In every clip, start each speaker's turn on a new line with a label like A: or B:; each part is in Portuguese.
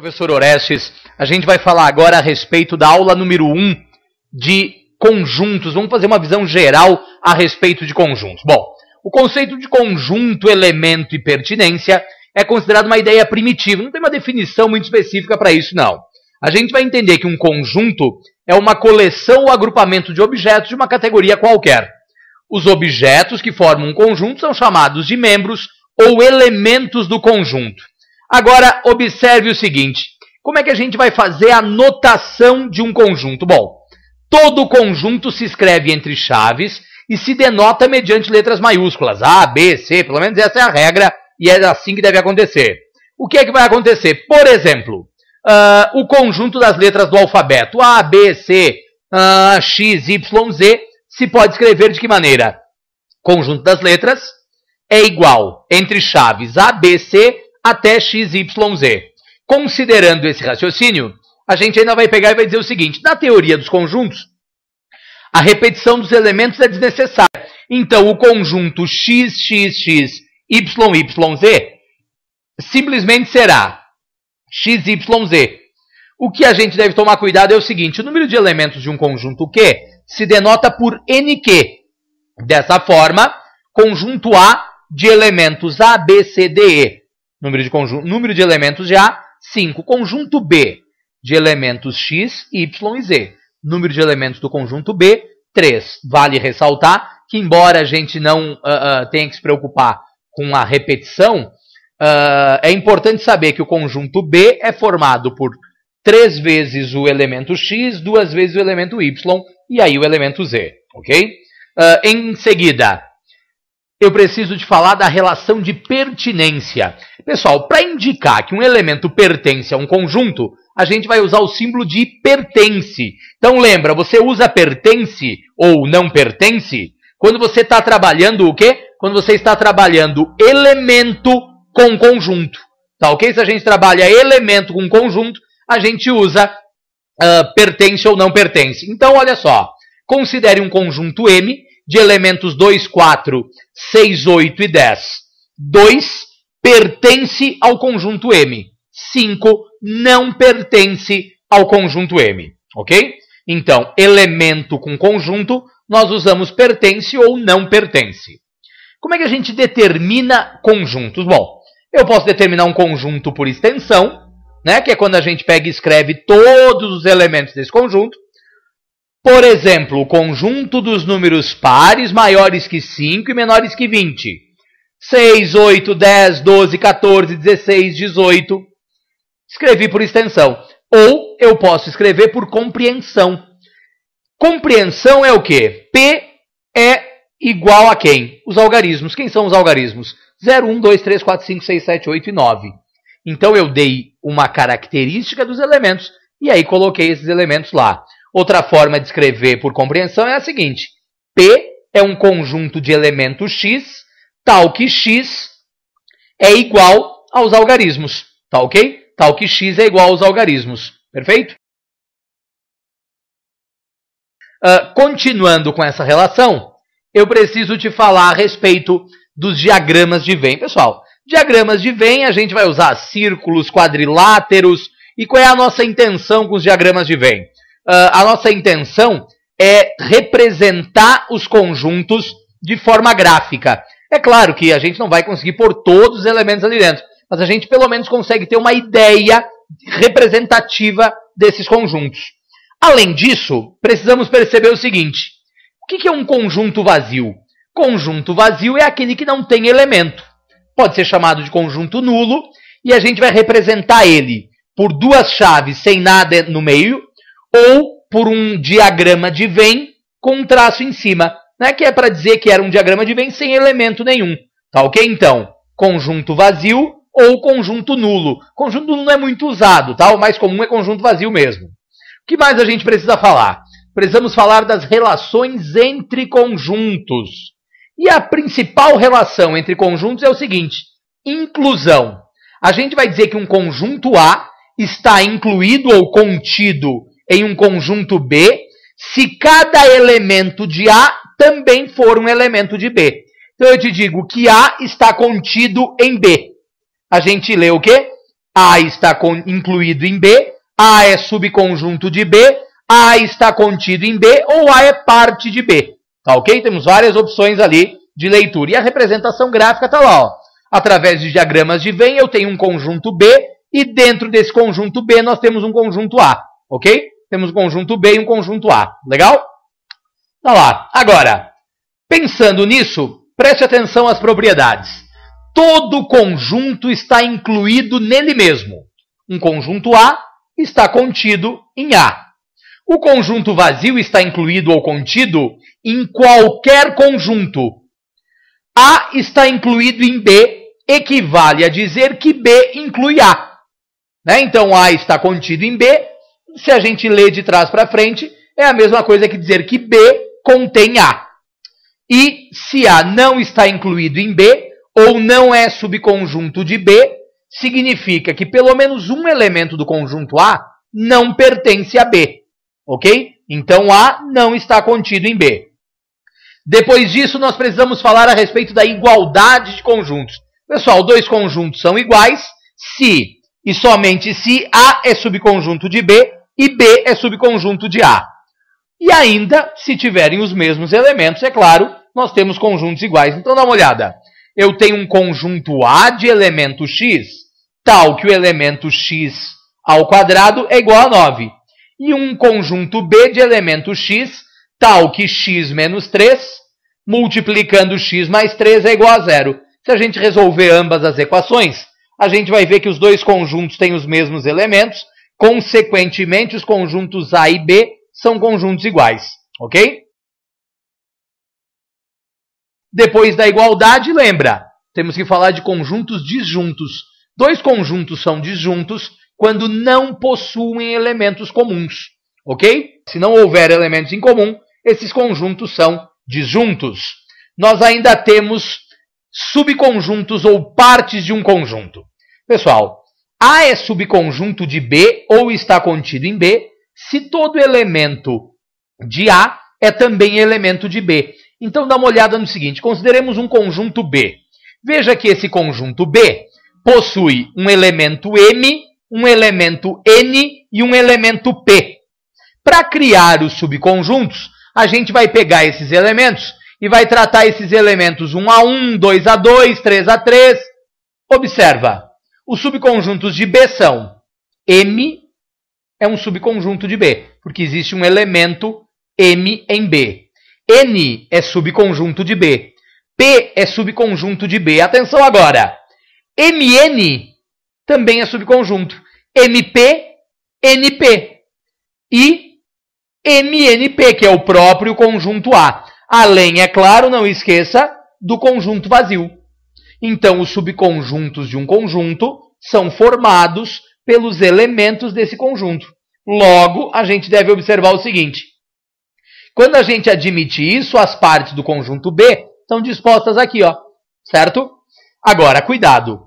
A: Professor Orestes, a gente vai falar agora a respeito da aula número 1 de conjuntos. Vamos fazer uma visão geral a respeito de conjuntos. Bom, o conceito de conjunto, elemento e pertinência é considerado uma ideia primitiva. Não tem uma definição muito específica para isso, não. A gente vai entender que um conjunto é uma coleção ou agrupamento de objetos de uma categoria qualquer. Os objetos que formam um conjunto são chamados de membros ou elementos do conjunto. Agora, observe o seguinte, como é que a gente vai fazer a notação de um conjunto? Bom, todo conjunto se escreve entre chaves e se denota mediante letras maiúsculas, A, B, C, pelo menos essa é a regra e é assim que deve acontecer. O que é que vai acontecer? Por exemplo, o conjunto das letras do alfabeto, A, B, C, X, Y, Z, se pode escrever de que maneira? Conjunto das letras é igual entre chaves A, B, C, até x, y, z. Considerando esse raciocínio, a gente ainda vai pegar e vai dizer o seguinte, na teoria dos conjuntos, a repetição dos elementos é desnecessária. Então, o conjunto x, x, x, y, y, z, simplesmente será x, y, z. O que a gente deve tomar cuidado é o seguinte, o número de elementos de um conjunto Q se denota por NQ. Dessa forma, conjunto A de elementos A, B, C, D, E. Número de elementos de A, 5. Conjunto B de elementos X, Y e Z. Número de elementos do conjunto B, 3. Vale ressaltar que, embora a gente não tenha que se preocupar com a repetição, é importante saber que o conjunto B é formado por 3 vezes o elemento X, 2 vezes o elemento Y e aí o elemento Z. Ok? Em seguida, eu preciso de falar da relação de pertinência. Pessoal, para indicar que um elemento pertence a um conjunto, a gente vai usar o símbolo de pertence. Então lembra, você usa pertence ou não pertence quando você está trabalhando o quê? Quando você está trabalhando elemento com conjunto. Tá ok? Se a gente trabalha elemento com conjunto, a gente usa pertence ou não pertence. Então olha só, considere um conjunto M de elementos 2, 4, 6, 8 e 10. 2 pertence ao conjunto M. 5 não pertence ao conjunto M. Ok? Então, elemento com conjunto, nós usamos pertence ou não pertence. Como é que a gente determina conjuntos? Bom, eu posso determinar um conjunto por extensão, né, que é quando a gente pega e escreve todos os elementos desse conjunto. Por exemplo, o conjunto dos números pares maiores que 5 e menores que 20. 6, 8, 10, 12, 14, 16, 18. Escrevi por extensão. Ou eu posso escrever por compreensão. Compreensão é o quê? P é igual a quem? Os algarismos. Quem são os algarismos? 0, 1, 2, 3, 4, 5, 6, 7, 8 e 9. Então eu dei uma característica dos elementos e aí coloquei esses elementos lá. Outra forma de escrever por compreensão é a seguinte. P é um conjunto de elementos X, tal que X é igual aos algarismos. Tá ok? Tal que X é igual aos algarismos. Perfeito? Continuando com essa relação, eu preciso te falar a respeito dos diagramas de Venn. Pessoal, diagramas de Venn a gente vai usar círculos, quadriláteros. E qual é a nossa intenção com os diagramas de Venn? A nossa intenção é representar os conjuntos de forma gráfica. É claro que a gente não vai conseguir pôr todos os elementos ali dentro, mas a gente pelo menos consegue ter uma ideia representativa desses conjuntos. Além disso, precisamos perceber o seguinte. O que é um conjunto vazio? Conjunto vazio é aquele que não tem elemento. Pode ser chamado de conjunto nulo e a gente vai representar ele por 2 chaves sem nada no meio, ou por um diagrama de Venn com um traço em cima, né? Que é para dizer que era um diagrama de Venn sem elemento nenhum. Tá ok? Então, conjunto vazio ou conjunto nulo. Conjunto nulo não é muito usado, tá? O mais comum é conjunto vazio mesmo. O que mais a gente precisa falar? Precisamos falar das relações entre conjuntos. E a principal relação entre conjuntos é o seguinte, inclusão. A gente vai dizer que um conjunto A está incluído ou contido em um conjunto B, se cada elemento de A também for um elemento de B. Então eu te digo que A está contido em B. A gente lê o quê? A está incluído em B, A é subconjunto de B, A está contido em B ou A é parte de B. Tá ok? Temos várias opções ali de leitura. E a representação gráfica está lá, ó. Através de diagramas de Venn, eu tenho um conjunto B e dentro desse conjunto B nós temos um conjunto A. Ok? Temos um conjunto B e um conjunto A. Legal? Tá lá. Agora, pensando nisso, preste atenção às propriedades. Todo conjunto está incluído nele mesmo. Um conjunto A está contido em A. O conjunto vazio está incluído ou contido em qualquer conjunto. A está incluído em B, equivale a dizer que B inclui A. Né? Então, A está contido em B. Se a gente lê de trás para frente, é a mesma coisa que dizer que B contém A. E se A não está incluído em B, ou não é subconjunto de B, significa que pelo menos um elemento do conjunto A não pertence a B. Ok? Então A não está contido em B. Depois disso, nós precisamos falar a respeito da igualdade de conjuntos. Pessoal, dois conjuntos são iguais se e somente se A é subconjunto de B e B é subconjunto de A. E ainda, se tiverem os mesmos elementos, é claro, nós temos conjuntos iguais. Então, dá uma olhada. Eu tenho um conjunto A de elemento x, tal que o elemento x ao quadrado é igual a 9. E um conjunto B de elemento x, tal que x menos 3, multiplicando x mais 3 é igual a 0. Se a gente resolver ambas as equações, a gente vai ver que os dois conjuntos têm os mesmos elementos, consequentemente, os conjuntos A e B são conjuntos iguais. Ok? Depois da igualdade, lembra, temos que falar de conjuntos disjuntos. Dois conjuntos são disjuntos quando não possuem elementos comuns. Ok? Se não houver elementos em comum, esses conjuntos são disjuntos. Nós ainda temos subconjuntos ou partes de um conjunto. Pessoal, A é subconjunto de B ou está contido em B se todo elemento de A é também elemento de B. Então, dá uma olhada no seguinte, consideremos um conjunto B. Veja que esse conjunto B possui um elemento M, um elemento N e um elemento P. Para criar os subconjuntos, a gente vai pegar esses elementos e vai tratar esses elementos 1 a 1, 2 a 2, 3 a 3. Observa, os subconjuntos de B são M é um subconjunto de B, porque existe um elemento M em B. N é subconjunto de B. P é subconjunto de B. Atenção agora. Mn também é subconjunto. MP, NP. E MNP, que é o próprio conjunto A. Além, é claro, não esqueça, do conjunto vazio. Então, os subconjuntos de um conjunto são formados pelos elementos desse conjunto. Logo, a gente deve observar o seguinte. Quando a gente admite isso, as partes do conjunto B estão dispostas aqui, ó, certo? Agora, cuidado.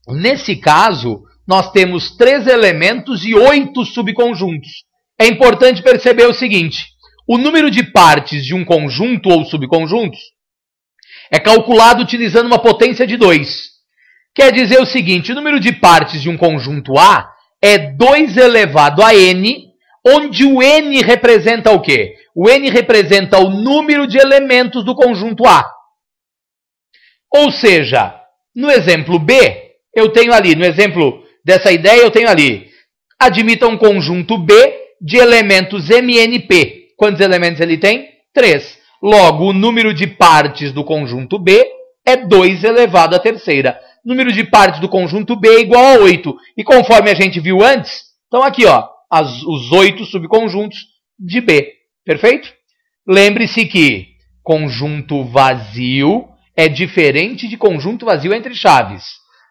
A: Nesse caso, nós temos 3 elementos e 8 subconjuntos. É importante perceber o seguinte. O número de partes de um conjunto ou subconjuntos é calculado utilizando uma potência de 2. Quer dizer o seguinte, o número de partes de um conjunto A é 2 elevado a n, onde o n representa o quê? O n representa o número de elementos do conjunto A. Ou seja, no exemplo B, eu tenho ali, no exemplo dessa ideia, eu tenho ali, admita um conjunto B de elementos MNP. Quantos elementos ele tem? 3. Logo, o número de partes do conjunto B é 2 elevado à terceira. O número de partes do conjunto B é igual a 8. E conforme a gente viu antes, então aqui, ó, os 8 subconjuntos de B. Perfeito? Lembre-se que conjunto vazio é diferente de conjunto vazio entre chaves.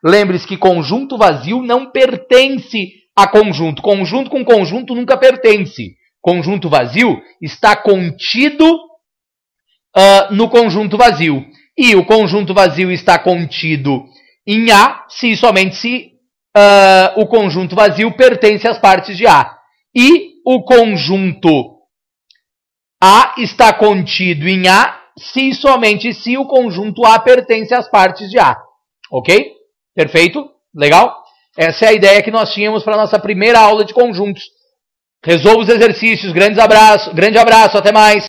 A: Lembre-se que conjunto vazio não pertence a conjunto. Conjunto com conjunto nunca pertence. Conjunto vazio está contido no conjunto vazio. E o conjunto vazio está contido em A, se e somente se o conjunto vazio pertence às partes de A. E o conjunto A está contido em A, se e somente se o conjunto A pertence às partes de A. Ok? Perfeito? Legal? Essa é a ideia que nós tínhamos para a nossa primeira aula de conjuntos. Resolva os exercícios. Grande abraço, até mais.